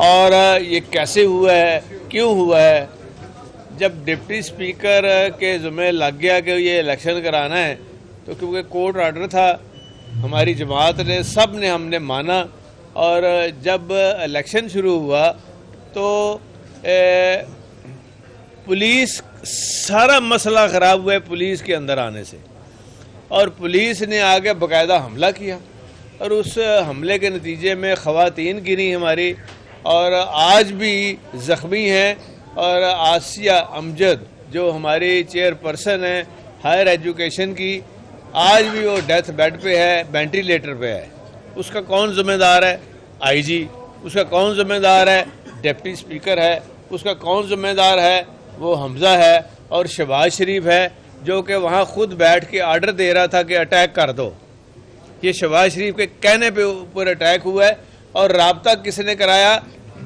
اور یہ کیسے ہوا ہے، کیوں ہوا ہے؟ جب ڈپٹی اسپیکر کے ذمہ لگ گیا کہ یہ الیکشن کرانا ہے تو کیونکہ کورٹ آرڈر تھا، ہماری جماعت نے ہم نے مانا، اور جب الیکشن شروع ہوا تو پولیس سارا مسئلہ خراب ہوا ہے پولیس کے اندر آنے سے، اور پولیس نے آگے باقاعدہ حملہ کیا، اور اس حملے کے نتیجے میں خواتین گری ہماری، اور آج بھی زخمی ہیں، اور آسیہ امجد جو ہماری چیئر پرسن ہے ہائر ایجوکیشن کی، آج بھی وہ ڈیتھ بیڈ پہ ہے، وینٹیلیٹر پہ ہے۔ اس کا کون ذمہ دار ہے؟ آئی جی۔ اس کا کون ذمہ دار ہے؟ ڈپٹی اسپیکر ہے۔ اس کا کون ذمہ دار ہے؟ وہ حمزہ ہے، اور شہباز شریف ہے جو کہ وہاں خود بیٹھ کے آرڈر دے رہا تھا کہ اٹیک کر دو۔ یہ شہباز شریف کے کہنے پہ اوپر اٹیک ہوا ہے، اور رابطہ کس نے کرایا؟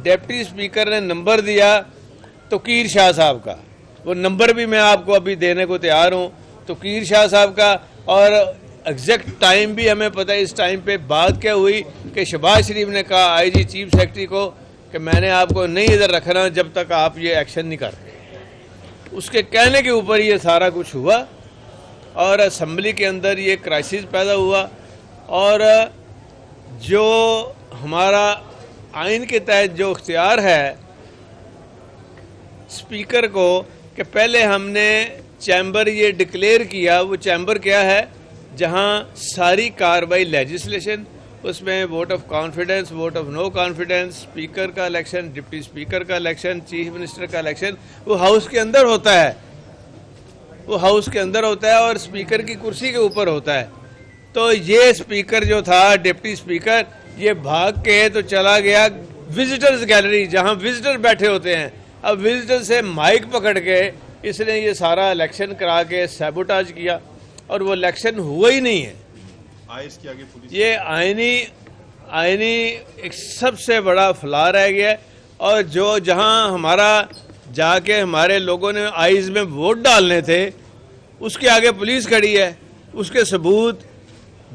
ڈپٹی اسپیکر نے نمبر دیا توقیر شاہ صاحب کا، وہ نمبر بھی میں آپ کو ابھی دینے کو تیار ہوں، توقیر شاہ صاحب کا، اور ایگزیکٹ ٹائم بھی ہمیں پتہ ہے۔ اس ٹائم پہ بات کیا ہوئی کہ شہباز شریف نے کہا آئی جی چیف سیکرٹری کو کہ میں نے آپ کو نہیں ادھر رکھنا جب تک آپ یہ ایکشن نہیں کرتے۔ اس کے کہنے کے اوپر یہ سارا کچھ ہوا، اور اسمبلی کے اندر یہ کرائسس پیدا ہوا، اور جو ہمارا آئین کے تحت جو اختیار ہے اسپیکر کو کہ پہلے ہم نے چیمبر یہ ڈکلیئر کیا، وہ چیمبر کیا ہے؟ جہاں ساری کاروائی لیجسلیشن، اس میں vote of confidence, vote of no confidence, speaker کا الیکشن، ڈپٹی اسپیکر کا الیکشن، چیف منسٹر کا الیکشن، وہ ہاؤس کے اندر ہوتا ہے، وہ ہاؤس کے اندر ہوتا ہے، اور اسپیکر کی کرسی کے اوپر ہوتا ہے۔ تو یہ اسپیکر جو تھا ڈپٹی اسپیکر، یہ بھاگ کے تو چلا گیا وزٹرز گیلری جہاں وزٹر بیٹھے ہوتے ہیں۔ اب وزٹر سے مائک پکڑ کے اس نے یہ سارا الیکشن کرا کے سیبوٹاج کیا، اور وہ الیکشن ہوا ہی نہیں ہے۔ یہ آئینی ایک سب سے بڑا فلا رہ گیا، اور جو جہاں ہمارا جا کے ہمارے لوگوں نے آئیز میں ووٹ ڈالنے تھے اس کے آگے پولیس کھڑی ہے، اس کے ثبوت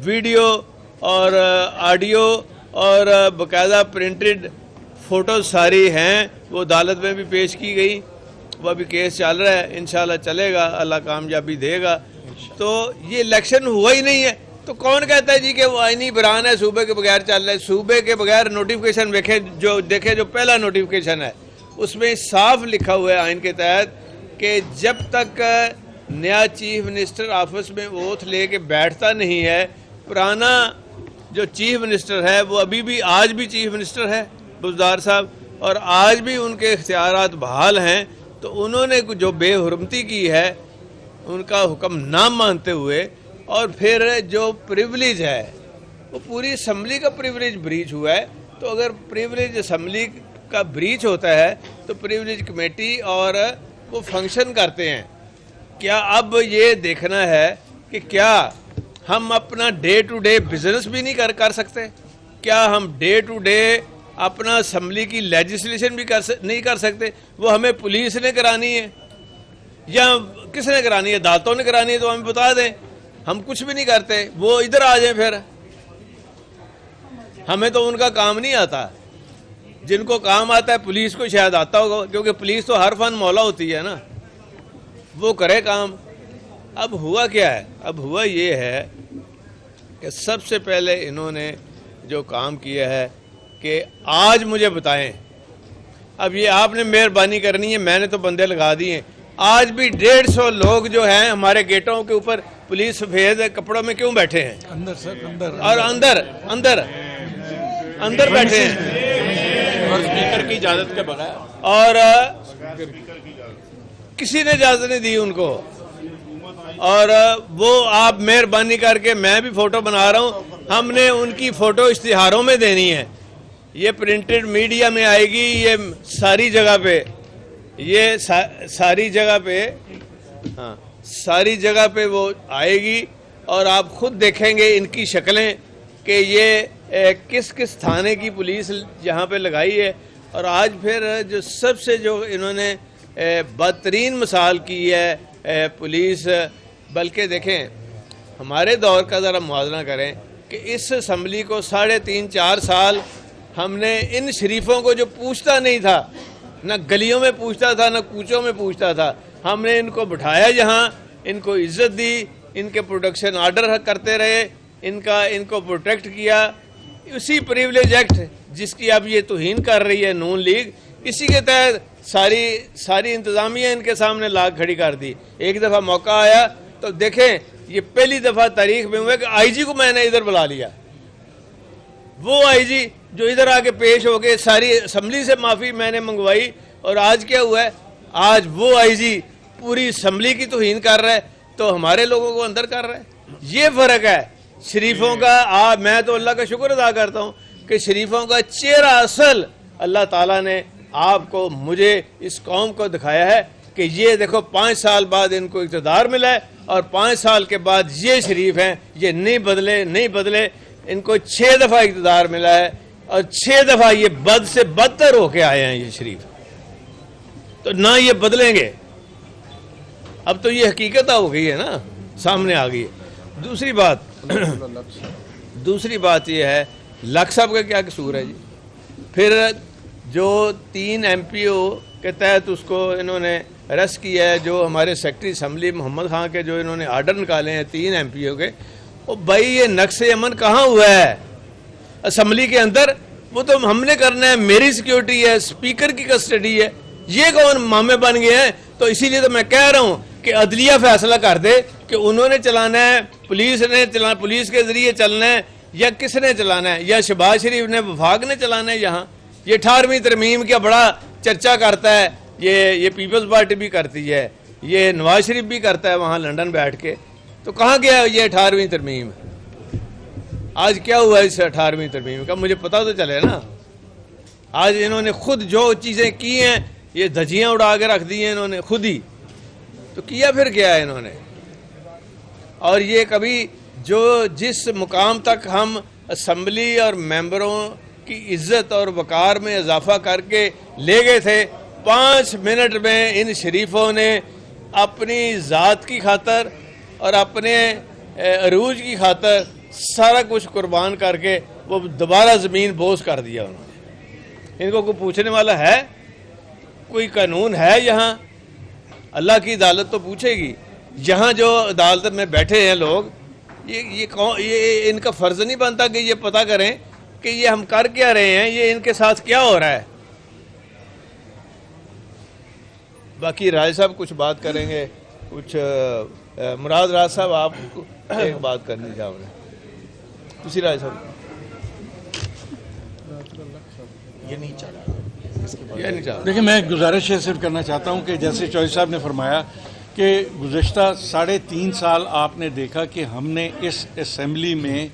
ویڈیو اور آڈیو اور باقاعدہ پرنٹڈ فوٹوز ساری ہیں، وہ عدالت میں بھی پیش کی گئی، وہ ابھی کیس چل رہا ہے، انشاءاللہ چلے گا، اللہ کامیابی دے گا۔ تو یہ الیکشن ہوا ہی نہیں ہے، تو کون کہتا ہے جی کہ وہ آئینی بران ہے، صوبے کے بغیر چل رہا ہے؟ صوبے کے بغیر نوٹیفیکیشن دیکھیں جو پہلا نوٹیفیکیشن ہے اس میں صاف لکھا ہوا ہے آئین کے تحت کہ جب تک نیا چیف منسٹر آفس میں اوتھ لے کے بیٹھتا نہیں ہے، پرانا جو چیف منسٹر ہے وہ ابھی بھی آج بھی چیف منسٹر ہے بزدار صاحب، اور آج بھی ان کے اختیارات بحال ہیں، تو انہوں نے جو بے حرمتی کی ہے ان کا حکم نہ مانتے ہوئے، اور پھر جو پریولیج ہے وہ پوری اسمبلی کا پریولیج بریچ ہوا ہے۔ تو اگر پریولیج اسمبلی کا بریچ ہوتا ہے تو پریولیج کمیٹی اور وہ فنکشن کرتے ہیں۔ کیا اب یہ دیکھنا ہے کہ کیا ہم اپنا ڈے ٹو ڈے بزنس بھی نہیں کر سکتے؟ کیا ہم ڈے ٹو ڈے اپنا اسمبلی کی لیجسلیشن بھی نہیں کر سکتے؟ وہ ہمیں پولیس نے کرانی ہے یا کس نے کرانی ہے؟ عدالتوں نے کرانی ہے، تو ہمیں بتا دیں، ہم کچھ بھی نہیں کرتے، وہ ادھر آ جائیں۔ پھر ہمیں تو ان کا کام نہیں آتا، جن کو کام آتا ہے پولیس کو شاید آتا ہوگا، کیونکہ پولیس تو ہر فن مولا ہوتی ہے نا، وہ کرے کام۔ اب ہوا کیا ہے؟ اب ہوا یہ ہے کہ سب سے پہلے انہوں نے جو کام کیا ہے کہ آج مجھے بتائیں، اب یہ آپ نے مہربانی کرنی ہے، میں نے تو بندے لگا دیے، آج بھی 150 لوگ جو ہیں ہمارے گیٹوں کے اوپر پولیس سفید کپڑوں میں کیوں بیٹھے ہیں؟ اور اندر بیٹھے ہیں، اور اسپیکر کی اجازت کے بغیر، اور کسی نے اجازت نہیں دی ان کو۔ اور وہ آپ مہربانی کر کے، میں بھی فوٹو بنا رہا ہوں، ہم نے ان کی فوٹو اشتہاروں میں دینی ہے، یہ پرنٹڈ میڈیا میں آئے گی، یہ ساری جگہ پہ، یہ ساری جگہ پہ وہ آئے گی، اور آپ خود دیکھیں گے ان کی شکلیں کہ یہ کس کس تھانے کی پولیس یہاں پہ لگائی ہے۔ اور آج پھر جو سب سے جو انہوں نے بدترین مثال کی ہے پولیس، بلکہ دیکھیں ہمارے دور کا ذرا موازنہ کریں کہ اس اسمبلی کو 3.5-4 سال ہم نے ان شریفوں کو جو پوچھتا نہیں تھا، نہ گلیوں میں پوچھتا تھا نہ کوچوں میں پوچھتا تھا، ہم نے ان کو بٹھایا یہاں، ان کو عزت دی، ان کے پروٹیکشن آرڈر کرتے رہے، ان کو پروٹیکٹ کیا. اسی پریولیج ایکٹ جس کی اب یہ توہین کر رہی ہے نون لیگ، اسی کے تحت ساری انتظامیہ ان کے سامنے لا کھڑی کر دی. ایک دفعہ موقع آیا تو دیکھیں، یہ پہلی دفعہ تاریخ میں ہوا کہ آئی جی کو میں نے ادھر بلا لیا. وہ آئی جی جو ادھر آ کے پیش ہو گئے، ساری اسمبلی سے معافی میں نے منگوائی، اور آج کیا ہوا ہے؟ آج وہ آئی جی پوری اسمبلی کی توہین کر رہا ہے تو ہمارے لوگوں کو اندر کر رہا ہے. یہ فرق ہے شریفوں کا. میں تو اللہ کا شکر ادا کرتا ہوں کہ شریفوں کا چہرہ اصل اللہ تعالیٰ نے آپ کو، مجھے، اس قوم کو دکھایا ہے کہ یہ دیکھو 5 سال بعد ان کو اقتدار ملا ہے، اور 5 سال کے بعد یہ شریف ہیں، یہ نہیں بدلے. ان کو 6 دفعہ اقتدار ملا ہے، اور 6 دفعہ یہ بد سے بدتر ہو کے آئے ہیں یہ شریف. تو نہ یہ بدلیں گے. اب تو یہ حقیقت ہو گئی ہے نا، سامنے آ گئی ہے. دوسری بات یہ ہے، لکھ صاحب کا کیا قصور ہے جی؟ پھر جو 3 MP O کے تحت اس کو انہوں نے ارسٹ کیا ہے، جو ہمارے سیکرٹری اسمبلی محمد خان کے جو انہوں نے آرڈر نکالے ہیں 3 MP O کے، وہ بھائی یہ نقص امن کہاں ہوا ہے اسمبلی کے اندر؟ وہ تو ہم نے کرنا ہے، میری سیکیورٹی ہے، اسپیکر کی کسٹڈی ہے. یہ کون مامے بن گئے ہیں؟ تو اسی لیے تو میں کہہ رہا ہوں کہ عدلیہ فیصلہ کر دے کہ انہوں نے چلانا ہے، پولیس کے ذریعے چلنا ہے، یا کس نے چلانا ہے؟ یا شہباز شریف نے، وفاق نے چلانا ہے یہاں؟ یہ 18ویں ترمیم کا بڑا چرچا کرتا ہے، یہ پیپلز پارٹی بھی کرتی ہے، یہ نواز شریف بھی کرتا ہے وہاں لندن بیٹھ کے. تو کہاں گیا یہ 18ویں ترمیم؟ آج کیا ہوا اس 18ویں ترمیم کا؟ مجھے پتا تو چلے نا. آج انہوں نے خود جو چیزیں کی ہیں، یہ دھجیاں اڑا کے رکھ دی ہیں انہوں نے خود ہی. تو کیا پھر کیا ہے انہوں نے؟ اور یہ کبھی جس مقام تک ہم اسمبلی اور ممبروں کی عزت اور وقار میں اضافہ کر کے لے گئے تھے، 5 منٹ میں ان شریفوں نے اپنی ذات کی خاطر اور اپنے عروج کی خاطر سارا کچھ قربان کر کے وہ دوبارہ زمین بوس کر دیا انہوں نے. ان کو کوئی پوچھنے والا ہے؟ کوئی قانون ہے یہاں؟ اللہ کی عدالت تو پوچھے گی. یہاں جو عدالت میں بیٹھے ہیں لوگ، یہ ان کا فرض نہیں بنتا کہ یہ پتہ کریں کہ یہ ہم کر کیا رہے ہیں، یہ ان کے ساتھ کیا ہو رہا ہے. باقی راج صاحب کچھ بات کریں گے، کچھ مراد راج صاحب آپ ایک بات کرنی چاہو گے. اسی راج صاحب یہ نہیں چاہتا. دیکھیں، میں گزارش یہ صرف کرنا چاہتا ہوں کہ جیسے چوہدری صاحب نے فرمایا کہ گزشتہ 3.5 سال آپ نے دیکھا کہ ہم نے اس اسمبلی میں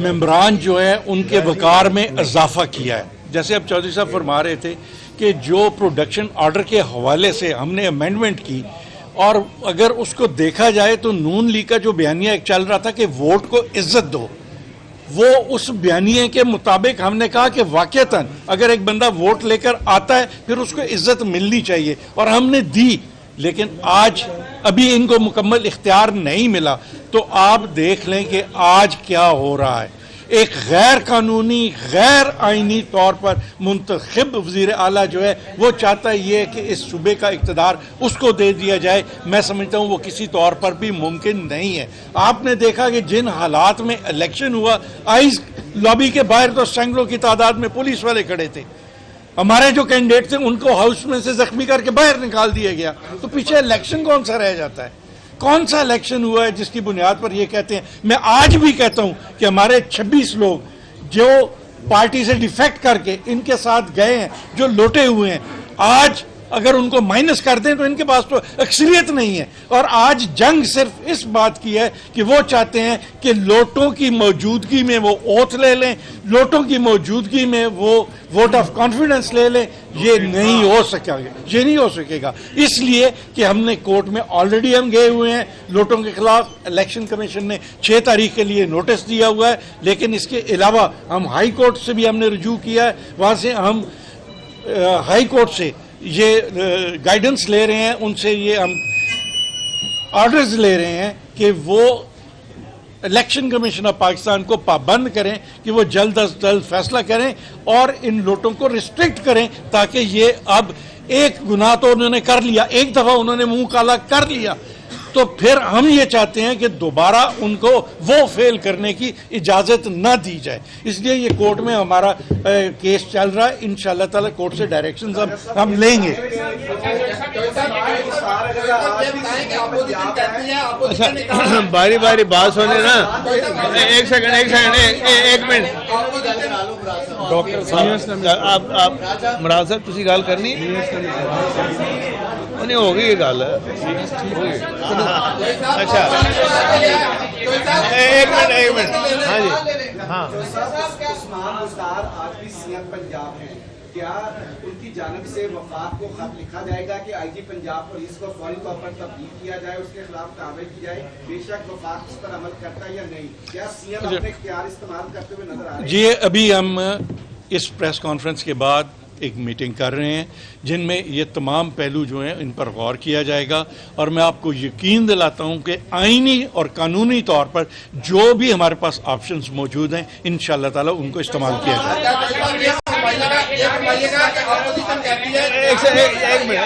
ممبران جو ہے ان کے وقار میں اضافہ کیا ہے. جیسے اب چوہدری صاحب فرما رہے تھے کہ جو پروڈکشن آرڈر کے حوالے سے ہم نے امینڈمنٹ کی، اور اگر اس کو دیکھا جائے تو نون لیگ کا جو بیانیہ ایک چل رہا تھا کہ ووٹ کو عزت دو، وہ اس بیانیے کے مطابق ہم نے کہا کہ واقعتاً اگر ایک بندہ ووٹ لے کر آتا ہے پھر اس کو عزت ملنی چاہیے، اور ہم نے دی. لیکن آج ابھی ان کو مکمل اختیار نہیں ملا. تو آپ دیکھ لیں کہ آج کیا ہو رہا ہے. ایک غیر قانونی، غیر آئینی طور پر منتخب وزیر اعلیٰ جو ہے وہ چاہتا ہے یہ کہ اس صوبے کا اقتدار اس کو دے دیا جائے. میں سمجھتا ہوں وہ کسی طور پر بھی ممکن نہیں ہے. آپ نے دیکھا کہ جن حالات میں الیکشن ہوا، آئیز لابی کے باہر تو سینکڑوں کی تعداد میں پولیس والے کھڑے تھے. ہمارے جو کینڈیڈیٹ تھے ان کو ہاؤس میں سے زخمی کر کے باہر نکال دیا گیا. تو پیچھے الیکشن کون سا رہ جاتا ہے؟ کون سا الیکشن ہوا ہے جس کی بنیاد پر یہ کہتے ہیں؟ میں آج بھی کہتا ہوں کہ ہمارے 26 لوگ جو پارٹی سے ڈیفیکٹ کر کے ان کے ساتھ گئے ہیں، جو لوٹے ہوئے ہیں، آج اگر ان کو مائنس کر دیں تو ان کے پاس تو اکثریت نہیں ہے. اور آج جنگ صرف اس بات کی ہے کہ وہ چاہتے ہیں کہ لوٹوں کی موجودگی میں وہ اوتھ لے لیں، لوٹوں کی موجودگی میں وہ ووٹ آف کانفیڈنس لے لیں. یہ نہیں ہو سکے گا، یہ نہیں ہو سکے گا. اس لیے کہ ہم نے کورٹ میں آلریڈی ہم گئے ہوئے ہیں لوٹوں کے خلاف. الیکشن کمیشن نے 6 تاریخ کے لیے نوٹس دیا ہوا ہے. لیکن اس کے علاوہ ہم ہائی کورٹ سے بھی ہم نے رجوع کیا ہے. وہاں سے ہم ہائی کورٹ سے یہ گائیڈنس لے رہے ہیں، ان سے یہ ہم آرڈرز لے رہے ہیں کہ وہ الیکشن کمیشن آف پاکستان کو پابند کریں کہ وہ جلد از جلد فیصلہ کریں اور ان لوٹوں کو ریسٹرکٹ کریں، تاکہ یہ اب ایک گناہ تو انہوں نے کر لیا، ایک دفعہ انہوں نے منہ کالا کر لیا، تو پھر ہم یہ چاہتے ہیں کہ دوبارہ ان کو وہ فیل کرنے کی اجازت نہ دی جائے. اس لیے یہ کورٹ میں ہمارا کیس چل رہا ہے. انشاءاللہ تعالی کورٹ سے ڈائریکشنز ہم لیں گے. باری باری بات سنے نا. ایک سیکنڈ ایک منٹ. ڈاکٹر صاحب آپ مراد صاحب تسی گل کرنی نہیں ہوگی یہ گل. اچھا ایک منٹ. ہاں جی ہاں. عثمان مختار آج بھی سی ایم پنجاب ہیں، کیا ان کی جانب سے وفاق کو خط لکھا جائے گا کہ آئی جی پنجاب پولیس کو فوری طور پر تبدیل کیا جائے، اس کے خلاف کارروائی کی جائے؟ بے شک وفاق اس پر عمل کرتا ہے یا نہیں؟ کیا سی ایم اپنے اختیار استعمال کرتے ہوئے نظر آ رہے ہیں؟ جی ابھی ہم اس پریس کانفرنس کے بعد ایک میٹنگ کر رہے ہیں جن میں یہ تمام پہلو جو ہیں ان پر غور کیا جائے گا، اور میں آپ کو یقین دلاتا ہوں کہ آئینی اور قانونی طور پر جو بھی ہمارے پاس آپشنز موجود ہیں انشاءاللہ تعالی ان کو استعمال کیا جائے گا. ایک منٹ.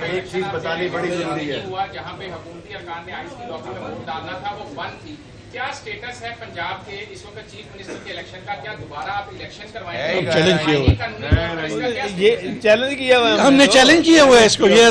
ایک چیز بتانی بڑی ضروری ہے. جہاں پہ حکومتی ارکان نے آئی سی ڈاکٹر میں ووٹ ڈالنا تھا وہ بند تھی. کیا سٹیٹس ہے پنجاب کے اس وقت چیف منسٹر کے الیکشن کا؟ کیا دوبارہ آپ الیکشن کروائیں گے؟ چیلنج کیا ہوا ہے. یہ چیلنج کیا ہوا ہے ہم نے چیلنج کیا ہوا ہے اس کو. یہ